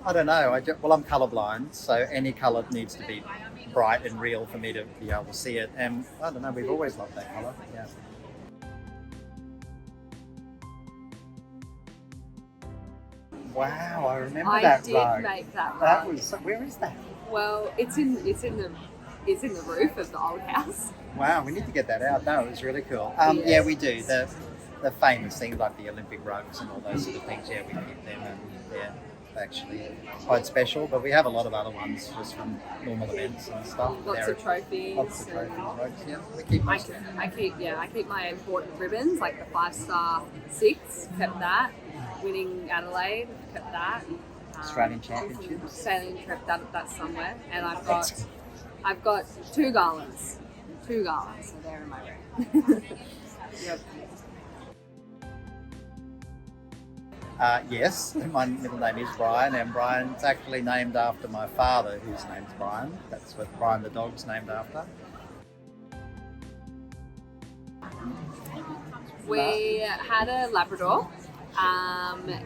I don't know. Well, I'm colourblind, so any colour needs to be bright and real for me to be able to see it. And I don't know, we've always loved that colour. Yeah. Wow, I remember I that did rug. make that That rug. was, where is that? Well, it's in the roof of the old house. Wow, we need to get that out. No, it was really cool. Yes. Yeah, we do. The famous things like the Olympic rugs and all those sort of things, yeah, we keep them, and yeah, actually quite special. But we have a lot of other ones just from normal events and stuff. Lots of trophies. Lots of trophies, rugs, yeah. We keep most of them. I keep my important ribbons, like the 5-star 6, kept that. Winning Adelaide, kept that. Australian Championships. Sailing trip, that's somewhere. And I've got 2 garlands. 2 garlands, so they're in my room. Yep. Yes, my middle name is Brian, and Brian's actually named after my father, whose name's Brian. That's what Brian the dog's named after. We had a Labrador, and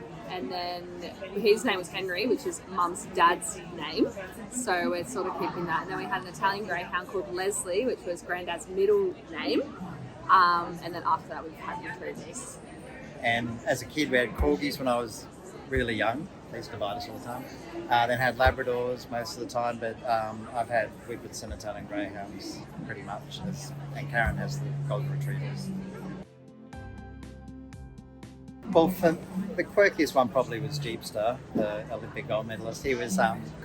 then his name was Henry, which is Mum's dad's name. So we're sort of keeping that. And then we had an Italian Greyhound called Leslie, which was Granddad's middle name. And then after that, we've had retrievers. And as a kid, we had corgis when I was really young. They used to bite us all the time. Then had Labradors most of the time, but I've had Whippets and Italian Greyhounds pretty much. And Karen has the Golden Retrievers. Well, for the quirkiest one probably was Jeepster, the Olympic gold medalist. He was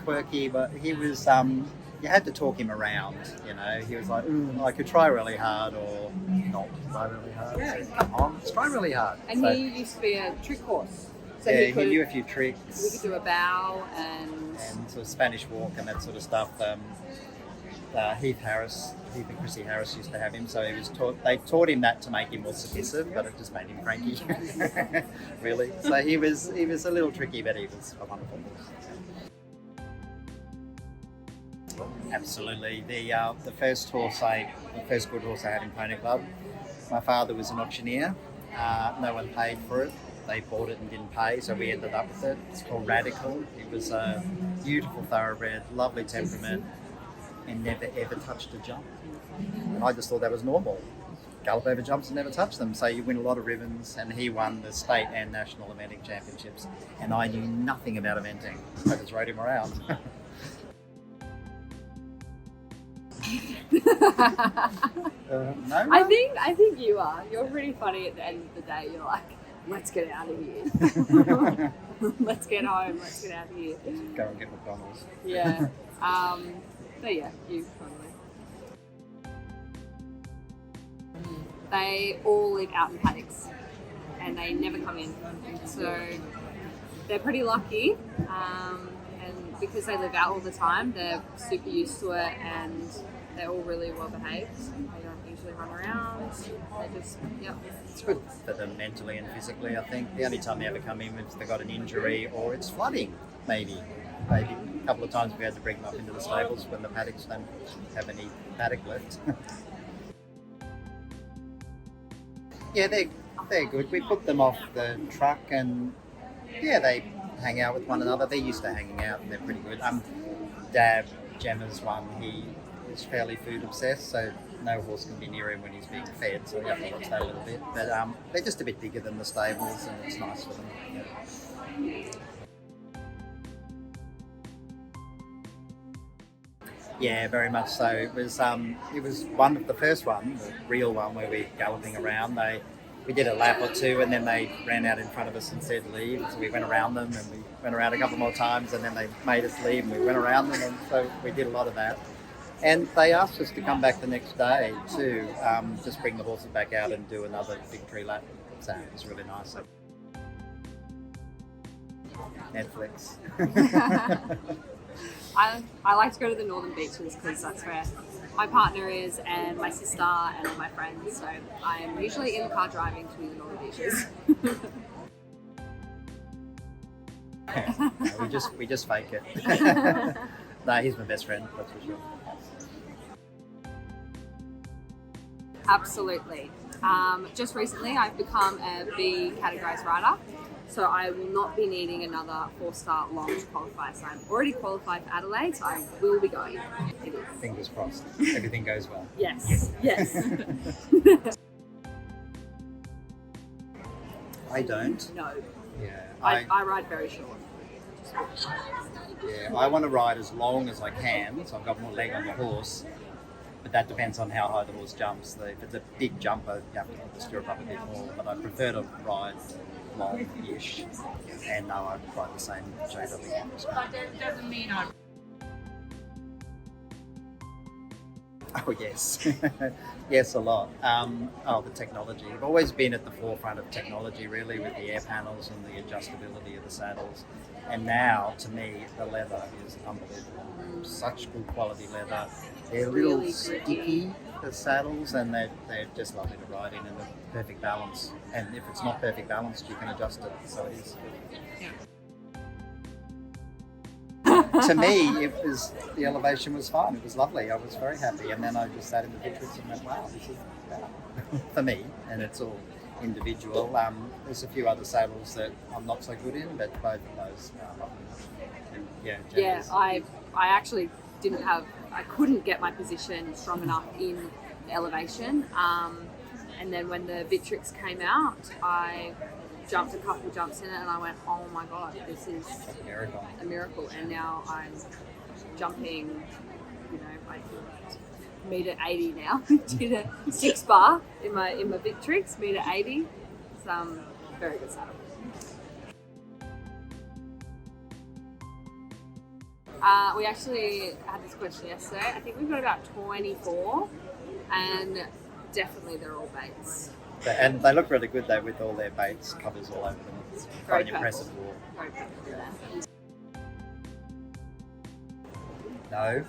quirky, but he was, you had to talk him around, you know. He was like, I could try really hard or not try really hard. Yeah. So, come on, let's try really hard. And So, he used to be a trick horse. So yeah, he knew a few tricks. We could do a bow and sort of Spanish walk and that sort of stuff. Heath and Chrissy Harris used to have him, so they taught him that to make him more submissive, but it just made him cranky, really. So he was a little tricky, but he was a wonderful horse. Absolutely. The first good horse I had in Pony Club, my father was an auctioneer. No one paid for it. They bought it and didn't pay, so we ended up with it. It's called Radical. It was a beautiful thoroughbred, lovely temperament, and never ever touched a jump. And I just thought that was normal. Gallop over jumps and never touch them. So you win a lot of ribbons, and he won the state and national eventing championships. And I knew nothing about eventing. I just rode him around. No? I think you are. You're pretty funny at the end of the day. You're like, let's get out of here. Let's get home. Let's get out of here. Go and get McDonald's. Yeah. But yeah, you probably. They all live out in paddocks and they never come in. So they're pretty lucky. And because they live out all the time, they're super used to it and they're all really well behaved. They don't usually run around. They just, yep. It's good for them mentally and physically, I think. The only time they ever come in is if they've got an injury or it's flooding, maybe. Maybe a couple of times we had to bring them up into the stables when the paddocks don't have any paddock left. Yeah, they're good. We put them off the truck and yeah, they hang out with one another. They're used to hanging out and they're pretty good. Dad, Gemma's one, he is fairly food obsessed, so no horse can be near him when he's being fed, so you have to watch that a little bit. But they're just a bit bigger than the stables and it's nice for them. Yeah. Yeah, very much so. It was one of the first one, the real one, where we're galloping around. We did a lap or two, and then they ran out in front of us and said leave. So we went around them, and we went around a couple more times, and then they made us leave, and we went around them, and so we did a lot of that. And they asked us to come back the next day to just bring the horses back out and do another victory lap. So it was really nice. Netflix. I like to go to the northern beaches because that's where my partner is and my sister and all my friends. So I'm usually in the car driving to the northern beaches. No, we just fake it. No, he's my best friend, that's for sure. Absolutely. Just recently I've become a B categorised rider. So I will not be needing another 4-star long to qualify. So I'm already qualified for Adelaide, so I will be going. It is. Fingers crossed. Everything goes well. Yes. Yes. I don't. No. Yeah. I ride very short. Yeah, I want to ride as long as I can, so I've got more leg on the horse. But that depends on how high the horse jumps. If it's a big jumper, you have to put the stirrup up a bit more. But I prefer to ride long-ish, and no, I ride the same shape every time. But that doesn't mean I. Oh yes, yes, a lot. The technology. I've always been at the forefront of technology, really, with the air panels and the adjustability of the saddles. And now, to me, the leather is unbelievable. Such good quality leather. They're a little Really sticky, the saddles, and they're just lovely to ride in, and the perfect balance. And if it's not perfect balanced, you can adjust it. So it is. To me, the elevation was fine. It was lovely. I was very happy, and then I just sat in the Victrix and went, "Wow, this is better for me." And it's all individual. There's a few other saddles that I'm not so good in, but both of those are lovely. Yeah, I actually I couldn't get my position strong enough in the elevation. And then when the Victrix came out, I jumped a couple jumps in it and I went, oh my God, this is a miracle. And now I'm jumping, like meter 80 now. Did a 6 bar in my Victrix, meter 80. It's very good saddle. We actually had this question yesterday. I think we've got about 24, and definitely they're all baits. And they look really good though, with all their baits covers all over them. It's quite an impressive wall. Very purple, No?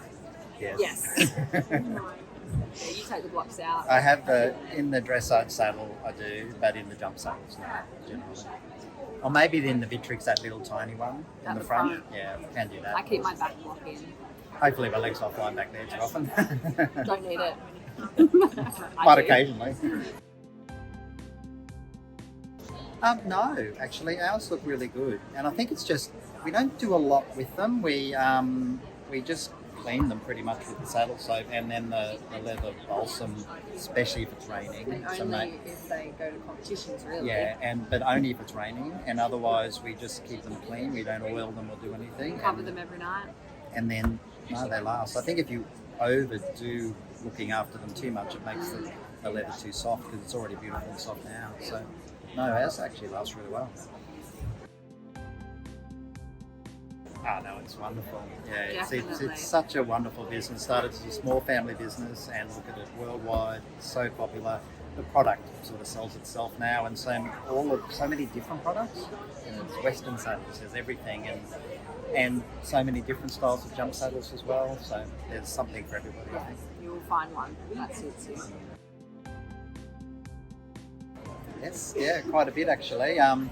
Yes. Yeah, you take the blocks out. I have in the dressage saddle, I do, but in the jump saddles, no, generally. Or maybe in the Victrix, that little tiny one in the front. Yeah, can do that. I keep my back block in. Hopefully my legs not flying back there too often. Don't need it. Quite occasionally. No, actually, ours look really good, and I think it's just we don't do a lot with them. We just clean them pretty much with the saddle soap and then the leather balsam, especially if it's raining. Only if they go to competitions, really. Yeah, but only if it's raining, and otherwise we just keep them clean. We don't oil them or do anything. Cover them every night. And then no, they last. I think if you overdo looking after them too much, it makes the leather too soft because it's already beautiful and soft now. So no, ours actually lasts really well. Oh no, it's wonderful. Yeah, it's such a wonderful business. Started as a small family business, and look at it worldwide. So popular. The product sort of sells itself now, and so many different products. There's Western saddles, there's everything, and so many different styles of jump saddles as well. So there's something for everybody, I think. You will find one that suits you. Yes, yeah, quite a bit actually. Yeah.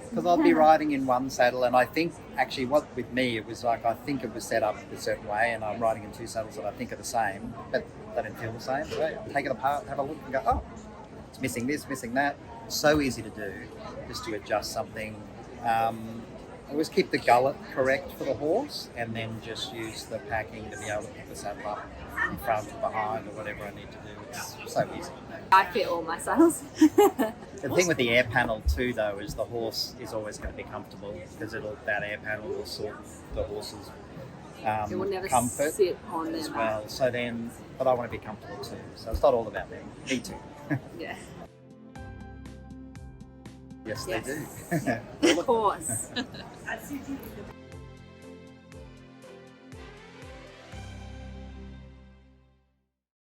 Because I'd be riding in one saddle, and I think actually with me it was like I think it was set up a certain way, and I'm riding in two saddles that I think are the same, but they don't feel the same. So take it apart, have a look, and go, oh, it's missing this, missing that. So easy to do, just to adjust something. I always keep the gullet correct for the horse, and then just use the packing to be able to pick the saddle up in front or behind or whatever I need to do. It's so easy. I fit all my saddles. The thing with the air panel too, though, is the horse is always going to be comfortable because that air panel will sort the horse's it will never comfort sit on as them. well. So then, but I want to be comfortable too. So it's not all about me. Me too. Yeah. Yes, they do. Of course.